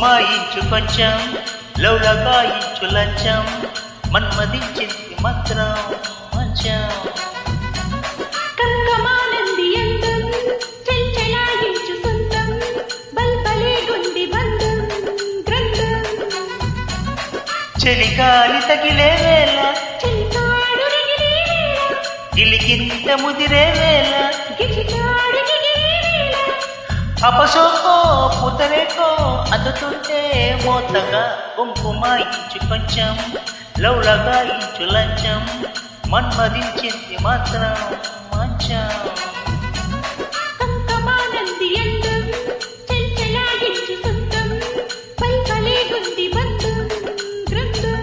కుంకుమాయించు కొంచెం లౌలగాయించు లంచం మన్మదించింది మాత్రం మంచం కంకమానంది అందం చెల్చెలాయించు సొంతం బల్బలే గుండి బంధం గ్రంథం చెలిగాలి తగిలే వేళ చెలికాడు రగిలే వేళ గిలిగింత ముదిరే వేళ గిజిగాడు గిగే వేళ అపసోకో పుతరేకో అందుతుంటే మోతగా కుంకుమాయించు కొంచెం లౌలగాయించు లంచం మన్మదించింది మాత్రం మంచం కంకమానంది అందం చెల్చెలాయించు సొంతం బల్బలే గుండి బంధం గ్రంథం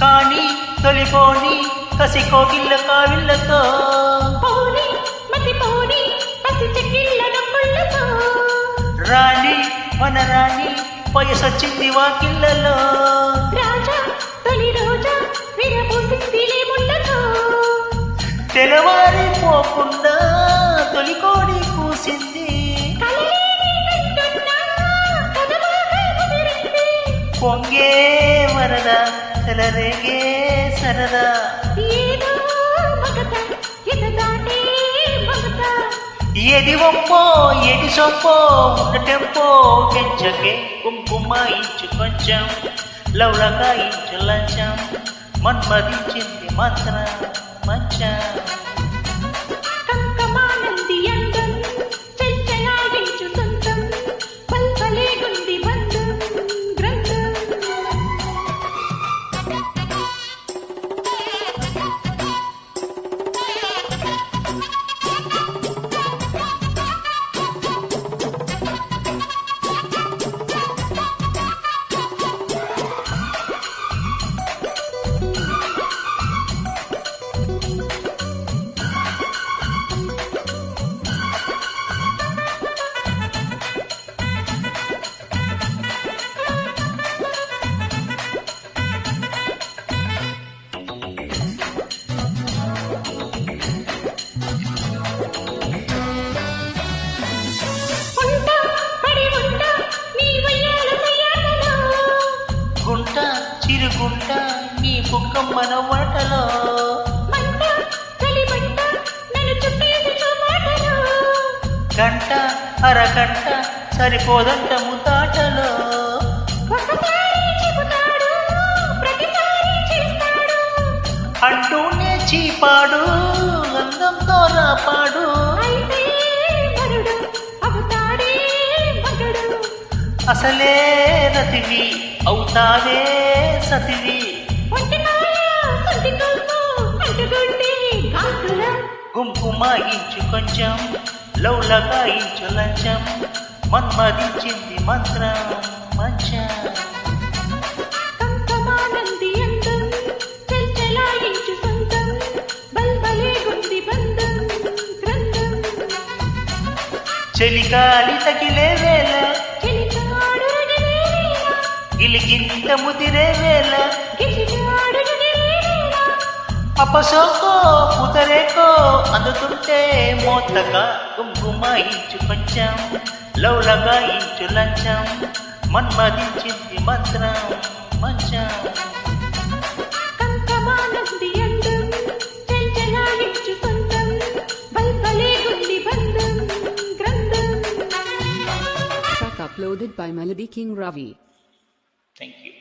కానీ తొలిపోని కసి కోకిళ్ళ కావిళ్ళతో పౌని మతి పౌని పసి చెక్కిళ్ళ నొక్కుళ్ళతో రాణి వనరాణి వయసొచ్చింది వాకిళ్ళలో రాజా తొలి రోజా విరబూసిందిలే ముళ్ళతో తెలవారిపోకుండా తొలికోడి కూసింది కలలేని వెంటున్నా కథబాగా ముదిరింది పొంగే వరద తెలరేగే సరదా ఏదో మగత ఎదగాటే మగత ఏది ఒప్పో ఏది సొప్పో ఉండటెంపో పెంచకే కుంకుమాయించు కొంచెం లౌలగాయించు లంచం మన్మదించింది మాత్రం మంచం కంకమానంది అందం చెల్చెలాయించు సొంతం బల్బలే గుండి బంధం గ్రంథం ఉంటా పడి ఉంటా నీ వయ్యాల సయ్యాటలో గుంట చిరుగుంట నీ కుక్కమ్మన వాటలో మంట చలిమంట నన్ను చుట్టేసి చూపాటలో గంట అరగంట సరిపోదంట ముతాటలో ఒకసారి చెబుతాడు ప్రతిసారి చేస్తాడు అంటూనే చీపాడు అందంతో రాపాడు అయితే వరుడు అవుతాడే మగడు అసలే రతివి అవుతావే సతివి ఒంటికాయ సొంటి కొమ్ము అంటుకుంటే కాకుల కుంకుమాయించు కొంచెం లౌలగాయించు లంచం మన్మదించింది మంత్రం మంచం కంకమానంది అందం చెల్చెలాయించు సొంతం బల్బలే గుండి బంధం గ్రంథం చెలిగాలి తగిలే వేళ చెలికాడు రగిలే వేళ గిలిగింత ముదిరే వేళ గిజిగాడు రగిలే వేళ అపసోకో పుతరేకో అందుతుంటే మోతగా కుంకుమాయించు కొంచెం లౌలగాయించు లంచం మన్మదించింది మంత్రం మంచం కంకమానంది అందం చెల్చెలాయించు సొంతం బల్బలే గుండి బంధం గ్రంథం Track uploaded by Melody King Ravi. Thank you